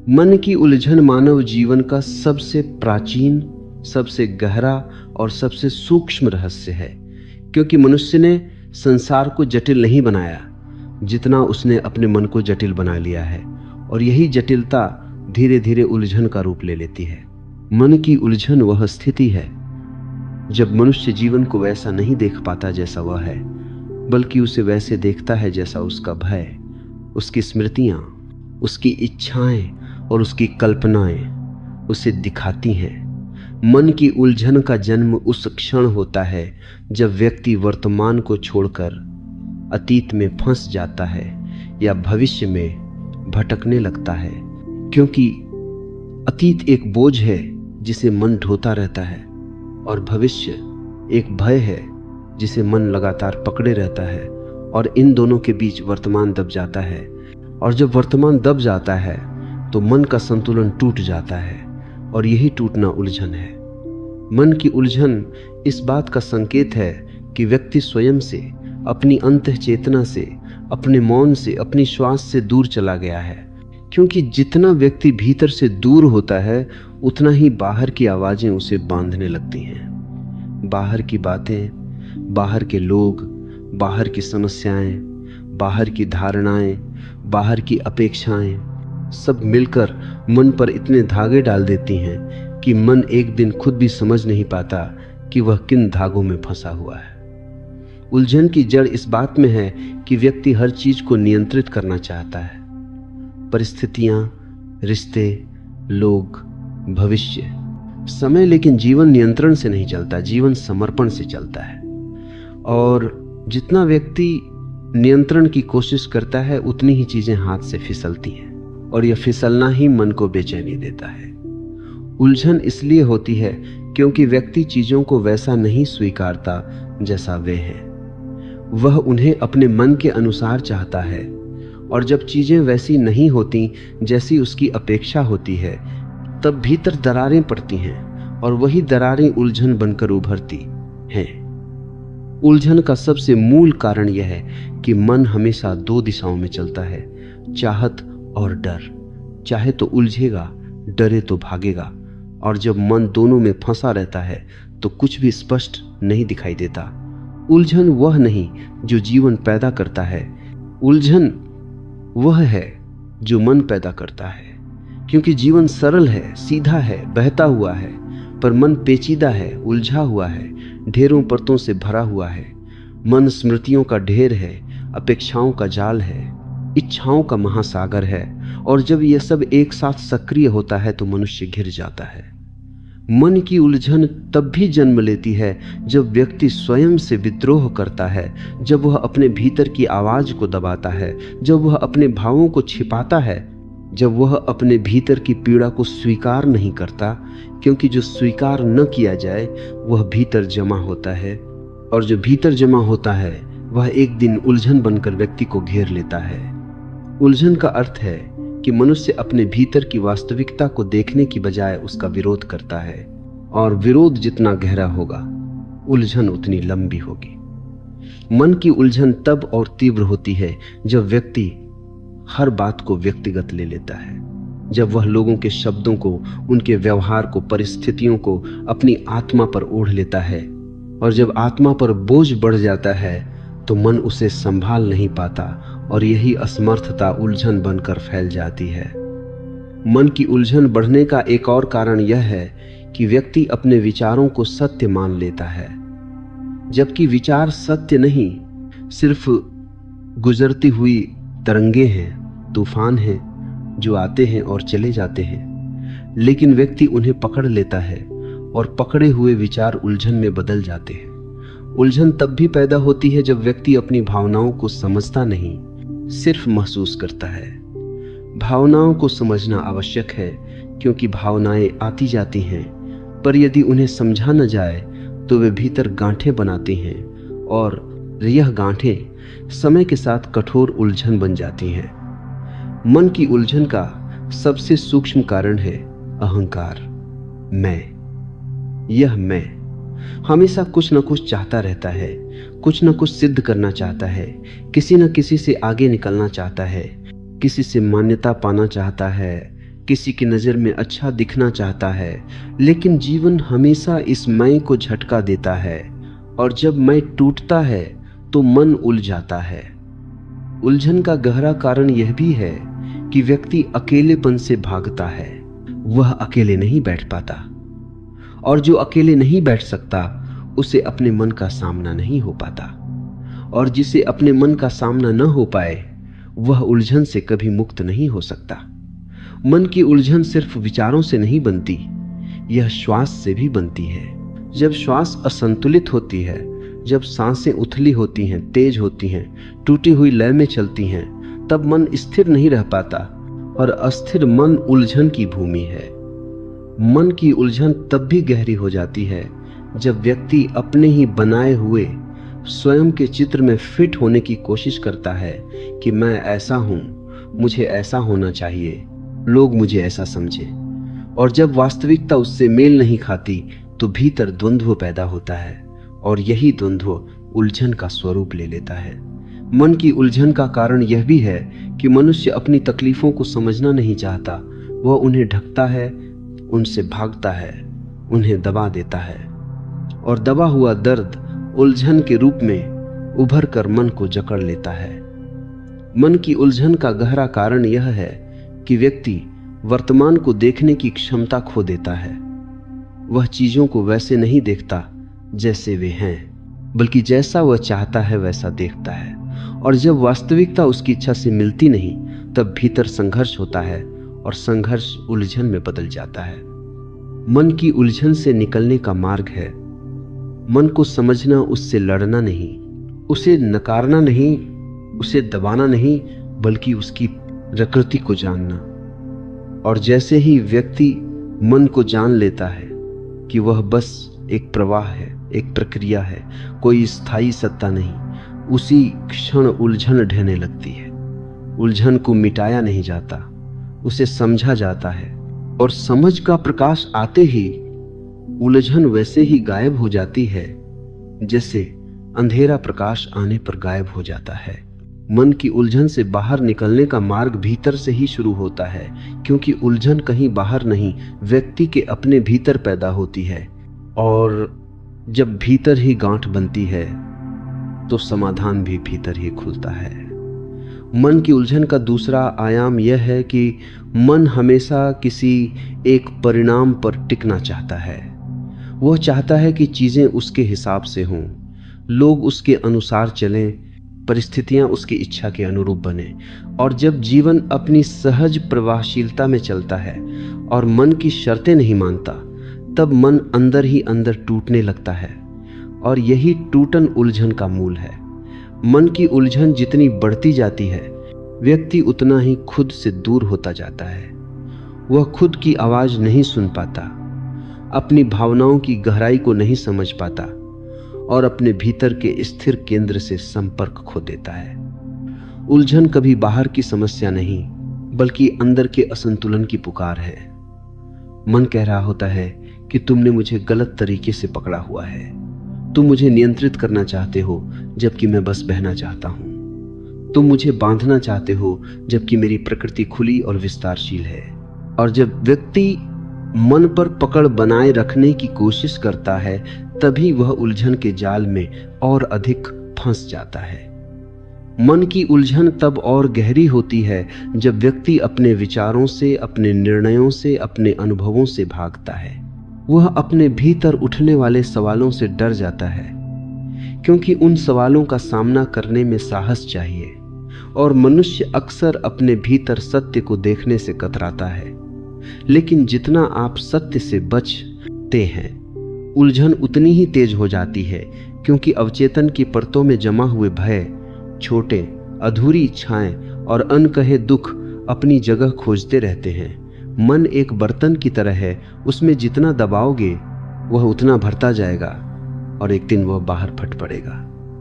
मन की उलझन मानव जीवन का सबसे प्राचीन, सबसे गहरा और सबसे सूक्ष्म रहस्य है, क्योंकि मनुष्य ने संसार को जटिल नहीं बनाया जितना उसने अपने मन को जटिल बना लिया है, और यही जटिलता धीरे धीरे उलझन का रूप ले लेती है। मन की उलझन वह स्थिति है जब मनुष्य जीवन को वैसा नहीं देख पाता जैसा वह है, बल्कि उसे वैसे देखता है जैसा उसका भय, उसकी स्मृतियां, उसकी इच्छाएं और उसकी कल्पनाएं उसे दिखाती हैं। मन की उलझन का जन्म उस क्षण होता है जब व्यक्ति वर्तमान को छोड़कर अतीत में फंस जाता है या भविष्य में भटकने लगता है, क्योंकि अतीत एक बोझ है जिसे मन ढोता रहता है और भविष्य एक भय है जिसे मन लगातार पकड़े रहता है, और इन दोनों के बीच वर्तमान दब जाता है। और जब वर्तमान दब जाता है तो मन का संतुलन टूट जाता है, और यही टूटना उलझन है। मन की उलझन इस बात का संकेत है कि व्यक्ति स्वयं से, अपनी अंतः चेतना से, अपने मौन से, अपनी श्वास से दूर चला गया है, क्योंकि जितना व्यक्ति भीतर से दूर होता है उतना ही बाहर की आवाजें उसे बांधने लगती हैं। बाहर की बातें, बाहर के लोग, बाहर की समस्याएं, बाहर की धारणाएं, बाहर की अपेक्षाएं सब मिलकर मन पर इतने धागे डाल देती हैं कि मन एक दिन खुद भी समझ नहीं पाता कि वह किन धागों में फंसा हुआ है। उलझन की जड़ इस बात में है कि व्यक्ति हर चीज को नियंत्रित करना चाहता है। परिस्थितियां, रिश्ते, लोग, भविष्य, समय, लेकिन जीवन नियंत्रण से नहीं चलता, जीवन समर्पण से चलता है। और जितना व्यक्ति नियंत्रण की कोशिश करता है उतनी ही चीजें हाथ से फिसलती हैं, और यह फिसलना ही मन को बेचैनी देता है। उलझन इसलिए होती है क्योंकि व्यक्ति चीजों को वैसा नहीं स्वीकारता जैसा वे हैं। वह उन्हें अपने मन के अनुसार चाहता है, और जब चीजें वैसी नहीं होती जैसी उसकी अपेक्षा होती है तब भीतर दरारें पड़ती हैं, और वही दरारें उलझन बनकर उभरती हैं। उलझन का सबसे मूल कारण यह है कि मन हमेशा दो दिशाओं में चलता है, चाहत और डर। चाहे तो उलझेगा, डरे तो भागेगा, और जब मन दोनों में फंसा रहता है तो कुछ भी स्पष्ट नहीं दिखाई देता। उलझन वह नहीं जो जीवन पैदा करता है, उलझन वह है जो मन पैदा करता है, क्योंकि जीवन सरल है, सीधा है, बहता हुआ है, पर मन पेचीदा है, उलझा हुआ है, ढेरों परतों से भरा हुआ है। मन स्मृतियों का ढेर है, अपेक्षाओं का जाल है, इच्छाओं का महासागर है, और जब यह सब एक साथ सक्रिय होता है तो मनुष्य घिर जाता है। मन की उलझन तब भी जन्म लेती है जब व्यक्ति स्वयं से विद्रोह करता है, जब वह अपने भीतर की आवाज को दबाता है, जब वह अपने भावों को छिपाता है, जब वह अपने भीतर की पीड़ा को स्वीकार नहीं करता, क्योंकि जो स्वीकार न किया जाए वह भीतर जमा होता है, और जो भीतर जमा होता है वह एक दिन उलझन बनकर व्यक्ति को घेर लेता है। उलझन का अर्थ है कि मनुष्य अपने भीतर की वास्तविकता को देखने की बजाय उसका विरोध करता है, और विरोध जितना गहरा होगा उलझन उतनी लंबी होगी। मन की उलझन तब और तीव्र होती है जब व्यक्ति हर बात को व्यक्तिगत ले लेता है, जब वह लोगों के शब्दों को, उनके व्यवहार को, परिस्थितियों को अपनी आत्मा पर ओढ़ लेता है, और जब आत्मा पर बोझ बढ़ जाता है तो मन उसे संभाल नहीं पाता, और यही असमर्थता उलझन बनकर फैल जाती है। मन की उलझन बढ़ने का एक और कारण यह है कि व्यक्ति अपने विचारों को सत्य मान लेता है, जबकि विचार सत्य नहीं, सिर्फ गुजरती हुई तरंगे हैं, तूफान हैं जो आते हैं और चले जाते हैं। लेकिन व्यक्ति उन्हें पकड़ लेता है, और पकड़े हुए विचार उलझन में बदल जाते हैं। उलझन तब भी पैदा होती है जब व्यक्ति अपनी भावनाओं को समझता नहीं, सिर्फ महसूस करता है। भावनाओं को समझना आवश्यक है, क्योंकि भावनाएं आती जाती हैं, पर यदि उन्हें समझा न जाए तो वे भीतर गांठें बनाती हैं, और यह गांठें समय के साथ कठोर उलझन बन जाती हैं। मन की उलझन का सबसे सूक्ष्म कारण है अहंकार। मैं, यह मैं हमेशा कुछ न कुछ चाहता रहता है, कुछ न कुछ सिद्ध करना चाहता है, किसी न किसी से आगे निकलना चाहता है, किसी से मान्यता पाना चाहता है, किसी की नज़र में अच्छा दिखना चाहता है, लेकिन जीवन हमेशा इस मैं को झटका देता है और जब मैं टूटता है तो मन उलझाता है। उलझन का गहरा कारण यह भी है कि व्यक्ति अकेलेपन से भागता है, वह अकेले नहीं बैठ पाता, और जो अकेले नहीं बैठ सकता उसे अपने मन का सामना नहीं हो पाता, और जिसे अपने मन का सामना न हो पाए वह उलझन से कभी मुक्त नहीं हो सकता। मन की उलझन सिर्फ विचारों से नहीं बनती, यह श्वास से भी बनती है। जब श्वास असंतुलित होती है, जब सांसें उथली होती हैं, तेज होती हैं, टूटी हुई लय में चलती हैं, तब मन स्थिर नहीं रह पाता, और अस्थिर मन उलझन की भूमि है। मन की उलझन तब भी गहरी हो जाती है जब व्यक्ति अपने ही बनाए हुए स्वयं के चित्र में फिट होने की कोशिश करता है कि मैं ऐसा हूं, मुझे ऐसा होना चाहिए, लोग मुझे ऐसा समझे, और जब वास्तविकता उससे मेल नहीं खाती तो भीतर द्वंद्व पैदा होता है, और यही द्वंद्व उलझन का स्वरूप ले लेता है। मन की उलझन का कारण यह भी है कि मनुष्य अपनी तकलीफों को समझना नहीं चाहता, वह उन्हें ढकता है, उनसे भागता है, उन्हें दबा देता है, और दबा हुआ दर्द उलझन के रूप में उभर कर मन को जकड़ लेता है। मन की उलझन का गहरा कारण यह है कि व्यक्ति वर्तमान को देखने की क्षमता खो देता है। वह चीजों को वैसे नहीं देखता जैसे वे हैं, बल्कि जैसा वह चाहता है वैसा देखता है, और जब वास्तविकता उसकी इच्छा से मिलती नहीं तब भीतर संघर्ष होता है, और संघर्ष उलझन में बदल जाता है। मन की उलझन से निकलने का मार्ग है मन को समझना, उससे लड़ना नहीं, उसे नकारना नहीं, उसे दबाना नहीं, बल्कि उसकी प्रकृति को जानना। और जैसे ही व्यक्ति मन को जान लेता है कि वह बस एक प्रवाह है, एक प्रक्रिया है, कोई स्थायी सत्ता नहीं, उसी क्षण उलझन ढहने लगती है। उलझन को मिटाया नहीं जाता, उसे समझा जाता है, और समझ का प्रकाश आते ही उलझन वैसे ही गायब हो जाती है जैसे अंधेरा प्रकाश आने पर गायब हो जाता है। मन की उलझन से बाहर निकलने का मार्ग भीतर से ही शुरू होता है, क्योंकि उलझन कहीं बाहर नहीं, व्यक्ति के अपने भीतर पैदा होती है, और जब भीतर ही गांठ बनती है तो समाधान भी भीतर ही खुलता है। मन की उलझन का दूसरा आयाम यह है कि मन हमेशा किसी एक परिणाम पर टिकना चाहता है। वह चाहता है कि चीजें उसके हिसाब से हों, लोग उसके अनुसार चलें, परिस्थितियां उसकी इच्छा के अनुरूप बने। और जब जीवन अपनी सहज प्रवाहशीलता में चलता है और मन की शर्तें नहीं मानता, तब मन अंदर ही अंदर टूटने लगता है, और यही टूटन उलझन का मूल है। मन की उलझन जितनी बढ़ती जाती है, व्यक्ति उतना ही खुद से दूर होता जाता है। वह खुद की आवाज नहीं सुन पाता, अपनी भावनाओं की गहराई को नहीं समझ पाता, और अपने भीतर के स्थिर केंद्र से संपर्क खो देता है। उलझन कभी बाहर की समस्या नहीं, बल्कि अंदर के असंतुलन की पुकार है। मन कह रहा होता है कि तुमने मुझे गलत तरीके से पकड़ा हुआ है, तुम मुझे नियंत्रित करना चाहते हो जबकि मैं बस बहना चाहता हूं, तुम मुझे बांधना चाहते हो जबकि मेरी प्रकृति खुली और विस्तारशील है। और जब व्यक्ति मन पर पकड़ बनाए रखने की कोशिश करता है, तभी वह उलझन के जाल में और अधिक फंस जाता है। मन की उलझन तब और गहरी होती है जब व्यक्ति अपने विचारों से, अपने निर्णयों से, अपने अनुभवों से भागता है। वह अपने भीतर उठने वाले सवालों से डर जाता है, क्योंकि उन सवालों का सामना करने में साहस चाहिए, और मनुष्य अक्सर अपने भीतर सत्य को देखने से कतराता है। लेकिन जितना आप सत्य से बचते हैं, उलझन उतनी ही तेज हो जाती है, क्योंकि अवचेतन की परतों में जमा हुए भय, छोटे अधूरी इच्छाएं और अनकहे दुख अपनी जगह खोजते रहते हैं। मन एक बर्तन की तरह है, उसमें जितना दबाओगे वह उतना भरता जाएगा, और एक दिन वह बाहर फट पड़ेगा,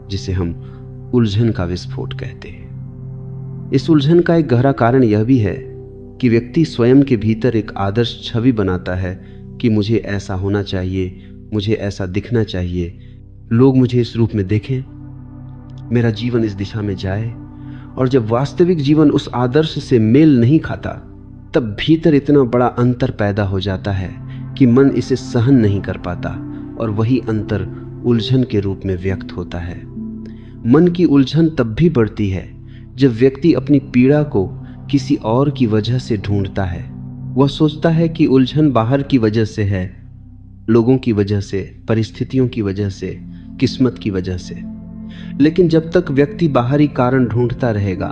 जिसे हम उलझन का विस्फोट कहते हैं। इस उलझन का एक गहरा कारण यह भी है कि व्यक्ति स्वयं के भीतर एक आदर्श छवि बनाता है कि मुझे ऐसा होना चाहिए, मुझे ऐसा दिखना चाहिए, लोग मुझे इस रूप में देखें, मेरा जीवन इस दिशा में जाए। और जब वास्तविक जीवन उस आदर्श से मेल नहीं खाता, तब भीतर इतना बड़ा अंतर पैदा हो जाता है कि मन इसे सहन नहीं कर पाता और वही अंतर उलझन के रूप में व्यक्त होता है। मन की उलझन तब भी बढ़ती है जब व्यक्ति अपनी पीड़ा को किसी और की वजह से ढूंढता है। वह सोचता है कि उलझन बाहर की वजह से है, लोगों की वजह से, परिस्थितियों की वजह से, किस्मत की वजह से। लेकिन जब तक व्यक्ति बाहरी कारण ढूंढता रहेगा,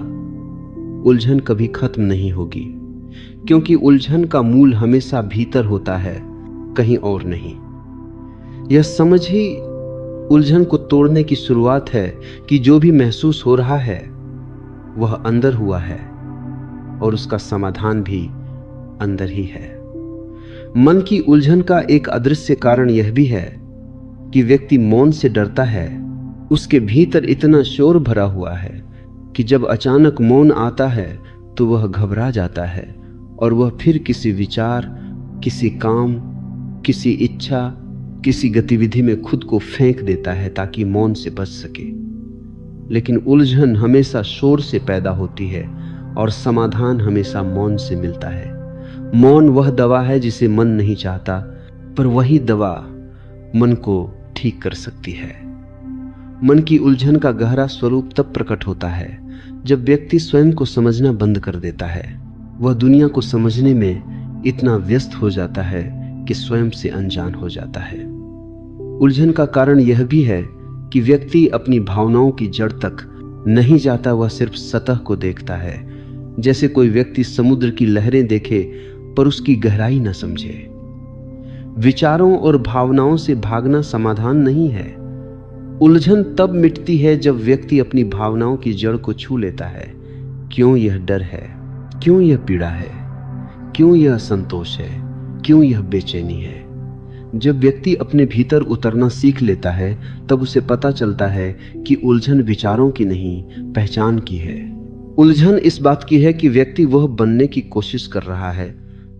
उलझन कभी खत्म नहीं होगी, क्योंकि उलझन का मूल हमेशा भीतर होता है, कहीं और नहीं। यह समझ ही उलझन को तोड़ने की शुरुआत है कि जो भी महसूस हो रहा है वह अंदर हुआ है और उसका समाधान भी अंदर ही है। मन की उलझन का एक अदृश्य कारण यह भी है कि व्यक्ति मौन से डरता है। उसके भीतर इतना शोर भरा हुआ है कि जब अचानक मौन आता है तो वह घबरा जाता है और वह फिर किसी विचार, किसी काम, किसी इच्छा, किसी गतिविधि में खुद को फेंक देता है ताकि मौन से बच सके। लेकिन उलझन हमेशा शोर से पैदा होती है और समाधान हमेशा मौन से मिलता है। मौन वह दवा है जिसे मन नहीं चाहता, पर वही दवा मन को ठीक कर सकती है। मन की उलझन का गहरा स्वरूप तब प्रकट होता है जब व्यक्ति स्वयं को समझना बंद कर देता है। वह दुनिया को समझने में इतना व्यस्त हो जाता है कि स्वयं से अनजान हो जाता है। उलझन का कारण यह भी है कि व्यक्ति अपनी भावनाओं की जड़ तक नहीं जाता, वह सिर्फ सतह को देखता है। जैसे कोई व्यक्ति समुद्र की लहरें देखे पर उसकी गहराई न समझे। विचारों और भावनाओं से भागना समाधान नहीं है। उलझन तब मिटती है जब व्यक्ति अपनी भावनाओं की जड़ को छू लेता है। क्यों यह डर है, क्यों यह पीड़ा है, क्यों यह असंतोष है, क्यों यह बेचैनी है। जब व्यक्ति अपने भीतर उतरना सीख लेता है तब उसे पता चलता है कि उलझन विचारों की नहीं, पहचान की है। उलझन इस बात की है कि व्यक्ति वह बनने की कोशिश कर रहा है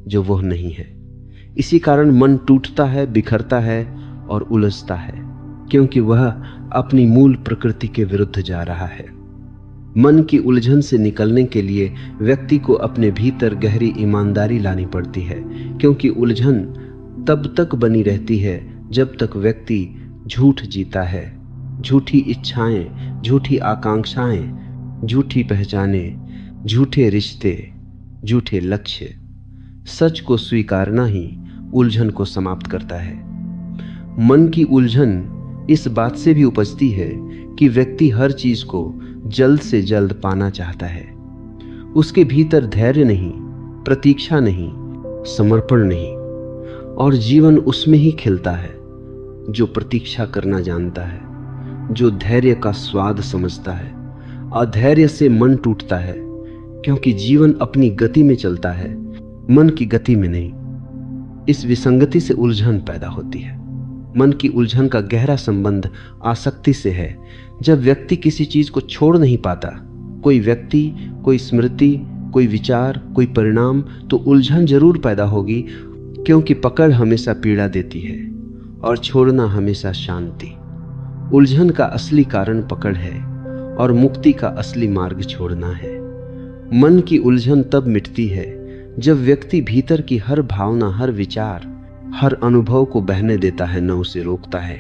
जो वह नहीं है। इसी कारण मन टूटता है, बिखरता है और उलझता है, क्योंकि वह अपनी मूल प्रकृति के विरुद्ध जा रहा है। मन की उलझन से निकलने के लिए व्यक्ति को अपने भीतर गहरी ईमानदारी लानी पड़ती है, क्योंकि उलझन तब तक बनी रहती है जब तक व्यक्ति झूठ जीता है। झूठी इच्छाएं, झूठी आकांक्षाएं, झूठी पहचानें, झूठे रिश्ते, झूठे लक्ष्य। सच को स्वीकारना ही उलझन को समाप्त करता है। मन की उलझन इस बात से भी उपजती है कि व्यक्ति हर चीज को जल्द से जल्द पाना चाहता है। उसके भीतर धैर्य नहीं, प्रतीक्षा नहीं, समर्पण नहीं, और जीवन उसमें ही खिलता है जो प्रतीक्षा करना जानता है, जो धैर्य का स्वाद समझता है। अधैर्य से मन टूटता है, क्योंकि जीवन अपनी गति में चलता है, मन की गति में नहीं। इस विसंगति से उलझन पैदा होती है। मन की उलझन का गहरा संबंध आसक्ति से है। जब व्यक्ति किसी चीज को छोड़ नहीं पाता, कोई व्यक्ति, कोई स्मृति, कोई विचार, कोई परिणाम, तो उलझन जरूर पैदा होगी, क्योंकि पकड़ हमेशा पीड़ा देती है और छोड़ना हमेशा शांति। उलझन का असली कारण पकड़ है और मुक्ति का असली मार्ग छोड़ना है। मन की उलझन तब मिटती है जब व्यक्ति भीतर की हर भावना, हर विचार, हर अनुभव को बहने देता है, न उसे रोकता है,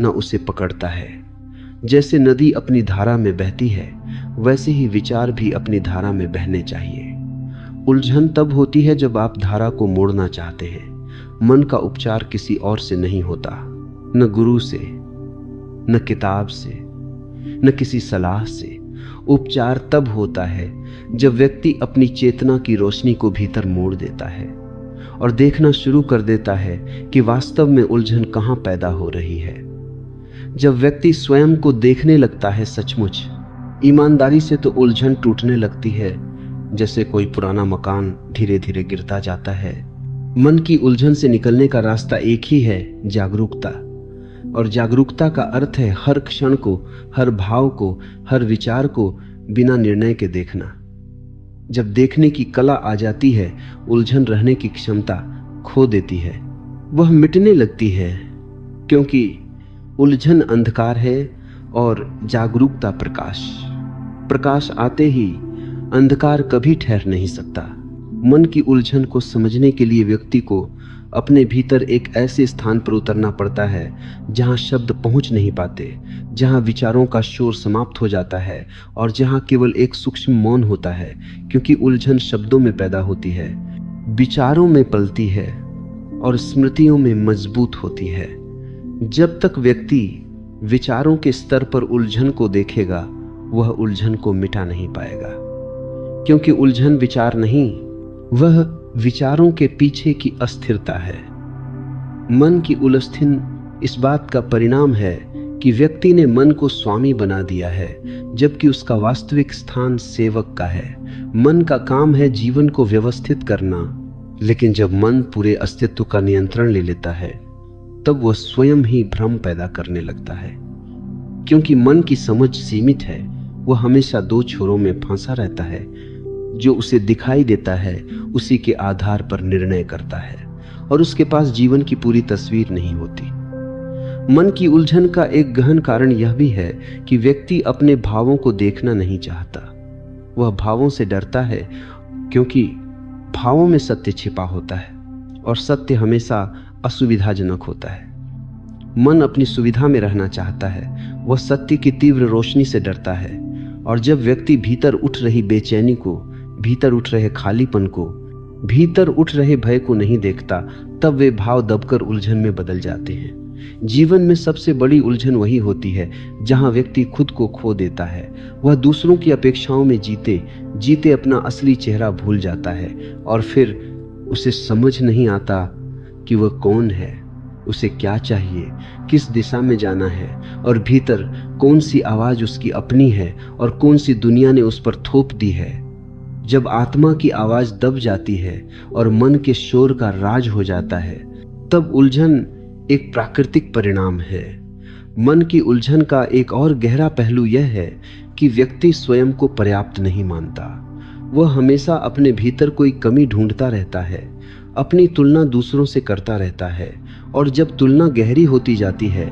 न उसे पकड़ता है। जैसे नदी अपनी धारा में बहती है, वैसे ही विचार भी अपनी धारा में बहने चाहिए। उलझन तब होती है जब आप धारा को मोड़ना चाहते हैं। मन का उपचार किसी और से नहीं होता, न गुरु से, न किताब से, न किसी सलाह से। उपचार तब होता है जब व्यक्ति अपनी चेतना की रोशनी को भीतर मोड़ देता है और देखना शुरू कर देता है कि वास्तव में उलझन कहाँ पैदा हो रही है। जब व्यक्ति स्वयं को देखने लगता है सचमुच, ईमानदारी से, तो उलझन टूटने लगती है, जैसे कोई पुराना मकान धीरे धीरे गिरता जाता है। मन की उलझन से निकलने का रास्ता एक ही है, जागरूकता। और जागरूकता का अर्थ है हर क्षण को, हर भाव को, हर विचार को बिना निर्णय के देखना। जब देखने की कला आ जाती है, उलझन रहने की क्षमता खो देती है, वह मिटने लगती है, क्योंकि उलझन अंधकार है और जागरूकता प्रकाश। प्रकाश आते ही अंधकार कभी ठहर नहीं सकता। मन की उलझन को समझने के लिए व्यक्ति को अपने भीतर एक ऐसे स्थान पर उतरना पड़ता है जहां शब्द पहुंच नहीं पाते, जहां विचारों का शोर समाप्त हो जाता है और जहां केवल एक सूक्ष्म मौन होता है, क्योंकि उलझन शब्दों में पैदा होती है, विचारों में पलती है और स्मृतियों में मजबूत होती है। जब तक व्यक्ति विचारों के स्तर पर उलझन को देखेगा, वह उलझन को मिटा नहीं पाएगा, क्योंकि उलझन विचार नहीं, वह विचारों के पीछे की अस्थिरता है। मन की उलझन इस बात का परिणाम है कि व्यक्ति ने मन को स्वामी बना दिया है, जबकि उसका वास्तविक स्थान सेवक का है। मन का काम है जीवन को व्यवस्थित करना, लेकिन जब मन पूरे अस्तित्व का नियंत्रण ले लेता है, तब वह स्वयं ही भ्रम पैदा करने लगता है। क्योंकि मन की समझ सीमित है, वह हमेशा दो छोरों में फंसा रहता है। जो उसे दिखाई देता है उसी के आधार पर निर्णय करता है और उसके पास जीवन की पूरी तस्वीर नहीं होती। मन की उलझन का एक गहन कारण यह भी है कि व्यक्ति अपने भावों को देखना नहीं चाहता। वह भावों से डरता है, क्योंकि भावों में सत्य छिपा होता है और सत्य हमेशा असुविधाजनक होता है। मन अपनी सुविधा में रहना चाहता है, वह सत्य की तीव्र रोशनी से डरता है। और जब व्यक्ति भीतर उठ रही बेचैनी को, भीतर उठ रहे खालीपन को, भीतर उठ रहे भय को नहीं देखता, तब वे भाव दबकर उलझन में बदल जाते हैं। जीवन में सबसे बड़ी उलझन वही होती है जहां व्यक्ति खुद को खो देता है। वह दूसरों की अपेक्षाओं में जीते जीते अपना असली चेहरा भूल जाता है और फिर उसे समझ नहीं आता कि वह कौन है, उसे क्या चाहिए, किस दिशा में जाना है और भीतर कौन सी आवाज उसकी अपनी है और कौन सी दुनिया ने उस पर थोप दी है। जब आत्मा की आवाज दब जाती है और मन के शोर का राज हो जाता है, तब उलझन एक प्राकृतिक परिणाम है। मन की उलझन का एक और गहरा पहलू यह है कि व्यक्ति स्वयं को पर्याप्त नहीं मानता। वह हमेशा अपने भीतर कोई कमी ढूंढता रहता है, अपनी तुलना दूसरों से करता रहता है और जब तुलना गहरी होती जाती है,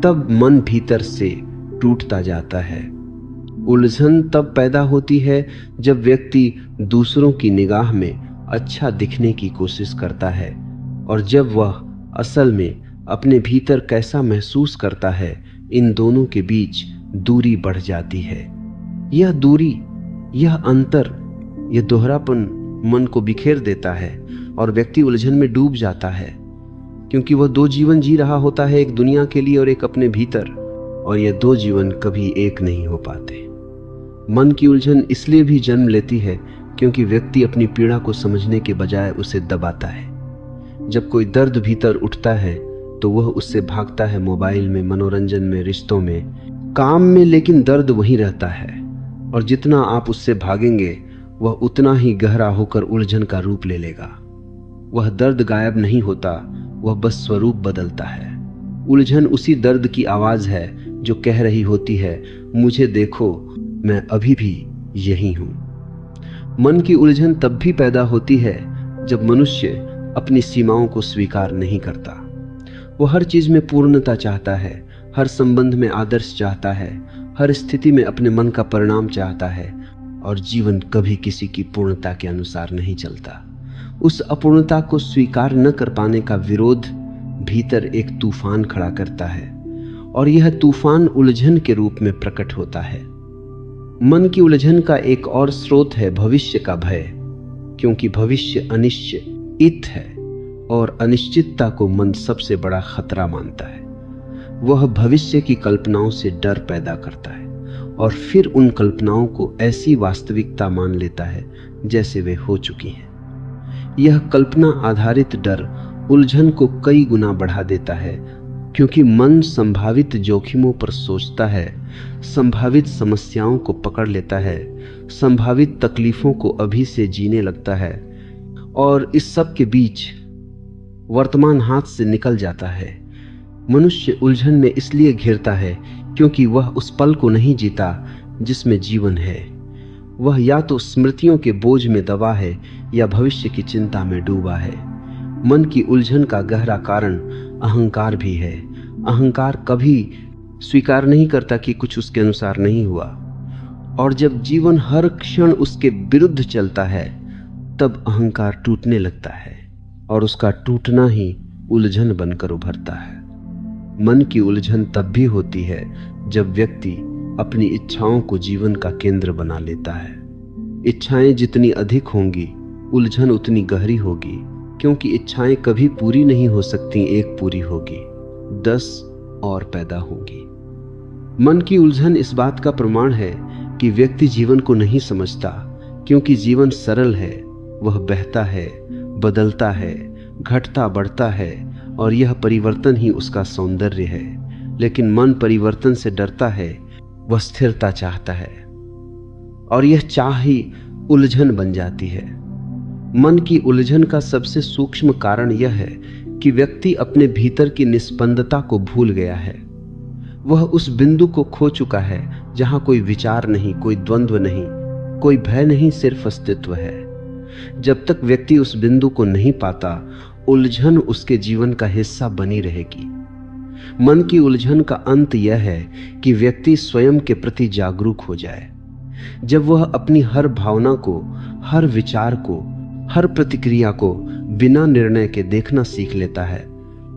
तब मन भीतर से टूटता जाता है। उलझन तब पैदा होती है जब व्यक्ति दूसरों की निगाह में अच्छा दिखने की कोशिश करता है और जब वह असल में अपने भीतर कैसा महसूस करता है, इन दोनों के बीच दूरी बढ़ जाती है। यह दूरी, यह अंतर, यह दोहरापन मन को बिखेर देता है और व्यक्ति उलझन में डूब जाता है, क्योंकि वह दो जीवन जी रहा होता है, एक दुनिया के लिए और एक अपने भीतर, और यह दो जीवन कभी एक नहीं हो पाते। मन की उलझन इसलिए भी जन्म लेती है क्योंकि व्यक्ति अपनी पीड़ा को समझने के बजाय उसे दबाता है। जब कोई दर्द भीतर उठता है तो वह उससे भागता है, मोबाइल में, मनोरंजन में, रिश्तों में, काम में, लेकिन दर्द वहीं रहता है और जितना आप उससे भागेंगे वह उतना ही गहरा होकर उलझन का रूप ले लेगा। वह दर्द गायब नहीं होता, वह बस स्वरूप बदलता है। उलझन उसी दर्द की आवाज है जो कह रही होती है, मुझे देखो, मैं अभी भी यही हूं। मन की उलझन तब भी पैदा होती है जब मनुष्य अपनी सीमाओं को स्वीकार नहीं करता। वो हर चीज में पूर्णता चाहता है, हर संबंध में आदर्श चाहता है, हर स्थिति में अपने मन का परिणाम चाहता है और जीवन कभी किसी की पूर्णता के अनुसार नहीं चलता। उस अपूर्णता को स्वीकार न कर पाने का विरोध भीतर एक तूफान खड़ा करता है और यह तूफान उलझन के रूप में प्रकट होता है। मन की उलझन का एक और स्रोत है भविष्य का भय, क्योंकि भविष्य अनिश्चित है और अनिश्चितता को मन सबसे बड़ा खतरा मानता है। वह भविष्य की कल्पनाओं से डर पैदा करता है और फिर उन कल्पनाओं को ऐसी वास्तविकता मान लेता है जैसे वे हो चुकी हैं। यह कल्पना आधारित डर उलझन को कई गुना बढ़ा देता है, क्योंकि मन संभावित जोखिमों पर सोचता है, संभावित समस्याओं को पकड़ लेता है, संभावित तकलीफों को अभी से जीने लगता है और इस सब के बीच वर्तमान हाथ से निकल जाता है। मनुष्य उलझन में इसलिए घिरता है क्योंकि वह उस पल को नहीं जीता जिसमें जीवन है। वह या तो स्मृतियों के बोझ में दबा है या भविष्य की चिंता में डूबा है। मन की उलझन का गहरा कारण अहंकार भी है। अहंकार कभी स्वीकार नहीं करता कि कुछ उसके अनुसार नहीं हुआ, और जब जीवन हर क्षण उसके विरुद्ध चलता है, तब अहंकार टूटने लगता है और उसका टूटना ही उलझन बनकर उभरता है। मन की उलझन तब भी होती है जब व्यक्ति अपनी इच्छाओं को जीवन का केंद्र बना लेता है। इच्छाएं जितनी अधिक होंगी, उलझन उतनी गहरी होगी, क्योंकि इच्छाएं कभी पूरी नहीं हो सकती। एक पूरी होगी, 10 और पैदा होंगी। मन की उलझन इस बात का प्रमाण है कि व्यक्ति जीवन को नहीं समझता, क्योंकि जीवन सरल है, वह बहता है, बदलता है, घटता बढ़ता है और यह परिवर्तन ही उसका सौंदर्य है। लेकिन मन परिवर्तन से डरता है, वह स्थिरता चाहता है और यह चाह ही उलझन बन जाती है। मन की उलझन का सबसे सूक्ष्म कारण यह है कि व्यक्ति अपने भीतर की निस्पंदता को भूल गया है। वह उस बिंदु को खो चुका है जहां कोई विचार नहीं, कोई द्वंद्व नहीं, कोई भय नहीं, सिर्फ अस्तित्व है। जब तक व्यक्ति उस बिंदु को नहीं पाता, उलझन उसके जीवन का हिस्सा बनी रहेगी। मन की उलझन का अंत यह है कि व्यक्ति स्वयं के प्रति जागरूक हो जाए। जब वह अपनी हर भावना को, हर विचार को, हर प्रतिक्रिया को बिना निर्णय के देखना सीख लेता है,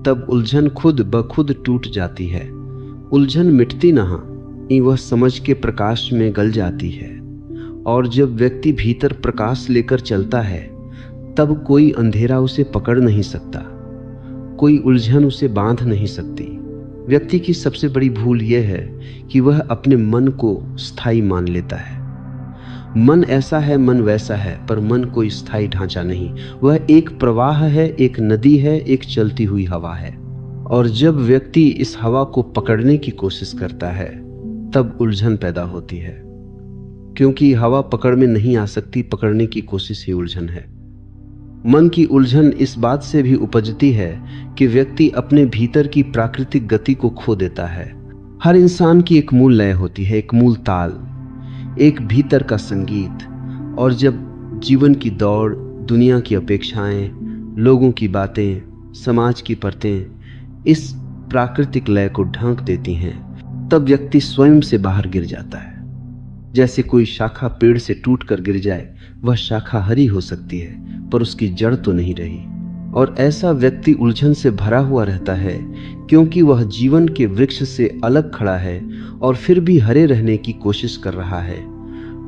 तब उलझन खुद ब खुद टूट जाती है। उलझन मिटती नहीं, वह समझ के प्रकाश में गल जाती है। और जब व्यक्ति भीतर प्रकाश लेकर चलता है, तब कोई अंधेरा उसे पकड़ नहीं सकता, कोई उलझन उसे बांध नहीं सकती। व्यक्ति की सबसे बड़ी भूल यह है कि वह अपने मन को स्थायी मान लेता है। मन ऐसा है, मन वैसा है, पर मन कोई स्थायी ढांचा नहीं। वह एक प्रवाह है, एक नदी है, एक चलती हुई हवा है। और जब व्यक्ति इस हवा को पकड़ने की कोशिश करता है, तब उलझन पैदा होती है, क्योंकि हवा पकड़ में नहीं आ सकती, पकड़ने की कोशिश ही उलझन है। मन की उलझन इस बात से भी उपजती है कि व्यक्ति अपने भीतर की प्राकृतिक गति को खो देता है। हर इंसान की एक मूल लय होती है, एक मूल ताल, एक भीतर का संगीत। और जब जीवन की दौड़, दुनिया की अपेक्षाएं, लोगों की बातें, समाज की परतें इस प्राकृतिक लय को ढांक देती हैं, तब व्यक्ति स्वयं से बाहर गिर जाता है। जैसे कोई शाखा पेड़ से टूटकर गिर जाए, वह शाखा हरी हो सकती है, पर उसकी जड़ तो नहीं रही। और ऐसा व्यक्ति उलझन से भरा हुआ रहता है, क्योंकि वह जीवन के वृक्ष से अलग खड़ा है और फिर भी हरे रहने की कोशिश कर रहा है।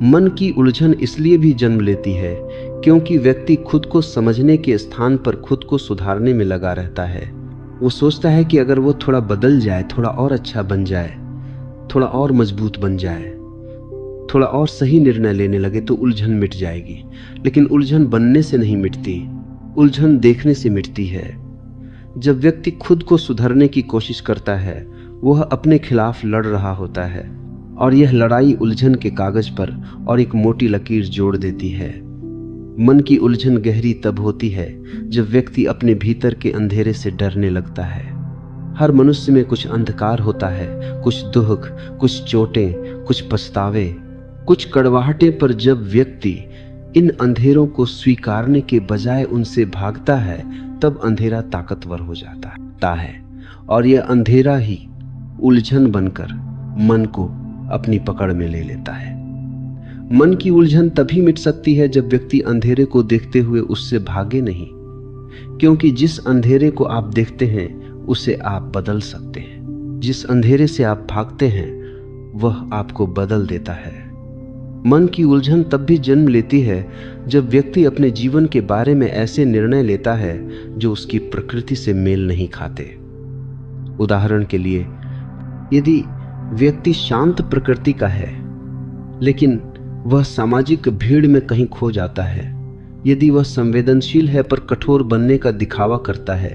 मन की उलझन इसलिए भी जन्म लेती है क्योंकि व्यक्ति खुद को समझने के स्थान पर खुद को सुधारने में लगा रहता है। वो सोचता है कि अगर वो थोड़ा बदल जाए, थोड़ा और अच्छा बन जाए, थोड़ा और मजबूत बन जाए, थोड़ा और सही निर्णय लेने लगे तो उलझन मिट जाएगी। लेकिन उलझन बनने से नहीं मिटती, उलझन देखने से मिटती है। जब व्यक्ति खुद को सुधारने की कोशिश करता है, वह अपने खिलाफ लड़ रहा होता है और यह लड़ाई उलझन के कागज पर और एक मोटी लकीर जोड़ देती है। मन की उलझन गहरी तब होती है जब व्यक्ति अपने भीतर के अंधेरे से डरने लगता है। हर मनुष्य में कुछ अंधकार होता है, कुछ दुख, कुछ चोटें, कुछ पछतावे, कुछ कड़वाहटें। पर जब व्यक्ति इन अंधेरों को स्वीकारने के बजाय उनसे भागता है, तब अंधेरा ताकतवर हो जाता है और यह अंधेरा ही उलझन बनकर मन को अपनी पकड़ में ले लेता है। मन की उलझन तभी मिट सकती है जब व्यक्ति अंधेरे को देखते हुए उससे भागे नहीं, क्योंकि जिस अंधेरे को आप देखते हैं उसे आप बदल सकते हैं। जिस अंधेरे से आप भागते हैं वह आपको बदल देता है। मन की उलझन तब भी जन्म लेती है जब व्यक्ति अपने जीवन के बारे में ऐसे निर्णय लेता है जो उसकी प्रकृति से मेल नहीं खाते। उदाहरण के लिए, यदि व्यक्ति शांत प्रकृति का है लेकिन वह सामाजिक भीड़ में कहीं खो जाता है, यदि वह संवेदनशील है पर कठोर बनने का दिखावा करता है,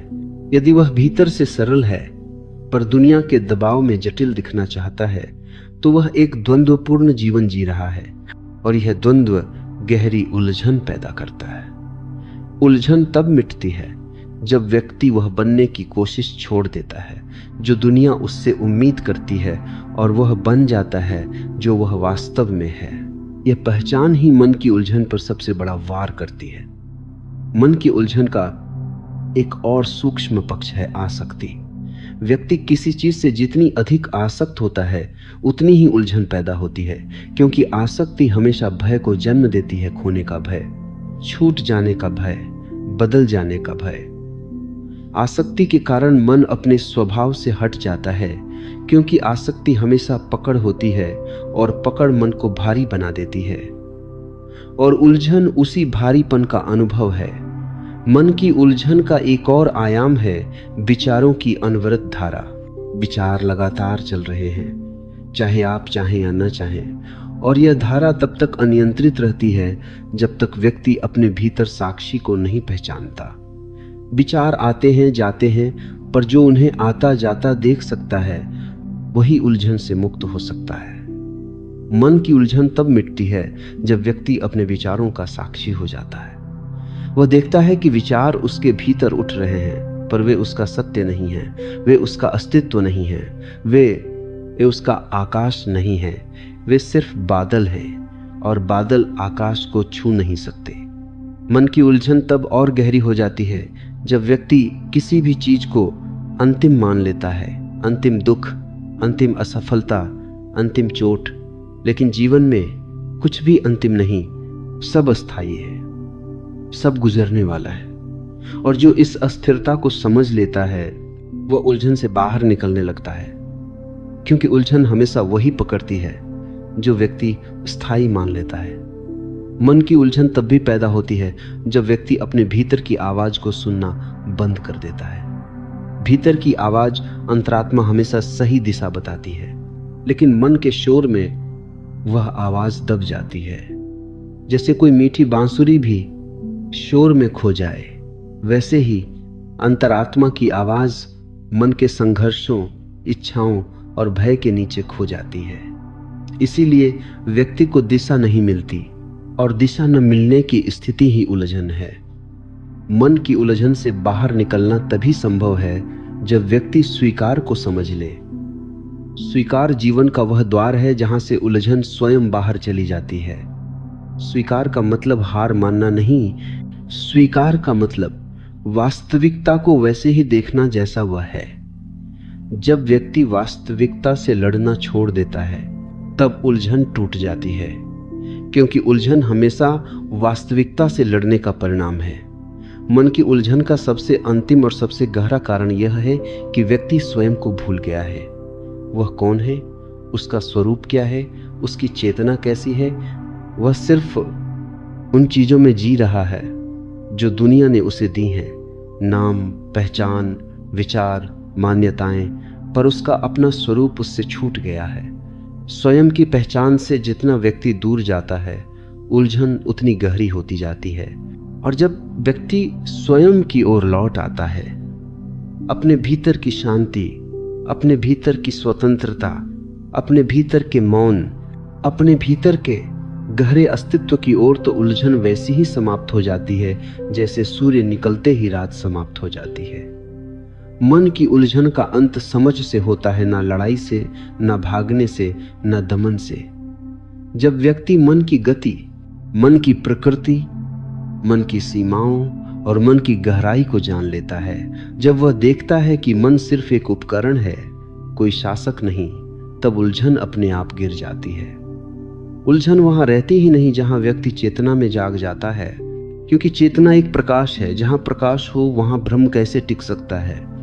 यदि वह भीतर से सरल है पर दुनिया के दबाव में जटिल दिखना चाहता है, तो वह एक द्वंद्वपूर्ण जीवन जी रहा है और यह द्वंद्व गहरी उलझन पैदा करता है। उलझन तब मिटती है जब व्यक्ति वह बनने की कोशिश छोड़ देता है जो दुनिया उससे उम्मीद करती है और वह बन जाता है जो वह वास्तव में है। यह पहचान ही मन की उलझन पर सबसे बड़ा वार करती है। मन की उलझन का एक और सूक्ष्म पक्ष है आसक्ति। व्यक्ति किसी चीज से जितनी अधिक आसक्त होता है उतनी ही उलझन पैदा होती है, क्योंकि आसक्ति हमेशा भय को जन्म देती है, खोने का भय। छूट जाने का भय, बदल जाने का भय। आसक्ति के कारण मन अपने स्वभाव से हट जाता है, क्योंकि आसक्ति हमेशा पकड़ होती है और पकड़ मन को भारी बना देती है, और उलझन उसी भारीपन का अनुभव है। मन की उलझन का एक और आयाम है विचारों की अनवरत धारा। विचार लगातार चल रहे हैं, चाहे आप चाहें या न चाहें, और यह धारा तब तक अनियंत्रित रहती है जब तक व्यक्ति अपने भीतर साक्षी को नहीं पहचानता। विचार आते हैं जाते हैं, पर जो उन्हें आता जाता देख सकता है वही उलझन से मुक्त हो सकता है। मन की उलझन तब मिटती है जब व्यक्ति अपने विचारों का साक्षी हो जाता है। वह देखता है कि विचार उसके भीतर उठ रहे हैं, पर वे उसका सत्य नहीं है, वे उसका अस्तित्व नहीं है, वे उसका आकाश नहीं है। वे सिर्फ बादल हैं, और बादल आकाश को छू नहीं सकते। मन की उलझन तब और गहरी हो जाती है जब व्यक्ति किसी भी चीज को अंतिम मान लेता है, अंतिम दुख, अंतिम असफलता, अंतिम चोट। लेकिन जीवन में कुछ भी अंतिम नहीं, सब अस्थायी है, सब गुजरने वाला है। और जो इस अस्थिरता को समझ लेता है वह उलझन से बाहर निकलने लगता है, क्योंकि उलझन हमेशा वही पकड़ती है जो व्यक्ति स्थायी मान लेता है। मन की उलझन तब भी पैदा होती है जब व्यक्ति अपने भीतर की आवाज को सुनना बंद कर देता है। भीतर की आवाज, अंतरात्मा हमेशा सही दिशा बताती है, लेकिन मन के शोर में वह आवाज दब जाती है। जैसे कोई मीठी बांसुरी भी शोर में खो जाए, वैसे ही अंतरात्मा की आवाज मन के संघर्षों, इच्छाओं और भय के नीचे खो जाती है। इसीलिए व्यक्ति को दिशा नहीं मिलती, और दिशा न मिलने की स्थिति ही उलझन है। मन की उलझन से बाहर निकलना तभी संभव है जब व्यक्ति स्वीकार को समझ ले। स्वीकार जीवन का वह द्वार है जहां से उलझन स्वयं बाहर चली जाती है। स्वीकार का मतलब हार मानना नहीं, स्वीकार का मतलब वास्तविकता को वैसे ही देखना जैसा वह है। जब व्यक्ति वास्तविकता से लड़ना छोड़ देता है तब उलझन टूट जाती है, क्योंकि उलझन हमेशा वास्तविकता से लड़ने का परिणाम है। मन की उलझन का सबसे अंतिम और सबसे गहरा कारण यह है कि व्यक्ति स्वयं को भूल गया है। वह कौन है, उसका स्वरूप क्या है, उसकी चेतना कैसी है। वह सिर्फ उन चीजों में जी रहा है जो दुनिया ने उसे दी हैं, नाम, पहचान, विचार, मान्यताएं, पर उसका अपना स्वरूप उससे छूट गया है। स्वयं की पहचान से जितना व्यक्ति दूर जाता है, उलझन उतनी गहरी होती जाती है। और जब व्यक्ति स्वयं की ओर लौट आता है, अपने भीतर की शांति, अपने भीतर की स्वतंत्रता, अपने भीतर के मौन, अपने भीतर के गहरे अस्तित्व की ओर, तो उलझन वैसी ही समाप्त हो जाती है जैसे सूर्य निकलते ही रात समाप्त हो जाती है। मन की उलझन का अंत समझ से होता है, ना लड़ाई से, ना भागने से, ना दमन से। जब व्यक्ति मन की गति, मन की प्रकृति, मन की सीमाओं और मन की गहराई को जान लेता है, जब वह देखता है कि मन सिर्फ एक उपकरण है, कोई शासक नहीं, तब उलझन अपने आप गिर जाती है। उलझन वहां रहती ही नहीं जहां व्यक्ति चेतना में जाग जाता है, क्योंकि चेतना एक प्रकाश है। जहां प्रकाश हो वहां भ्रम कैसे टिक सकता है।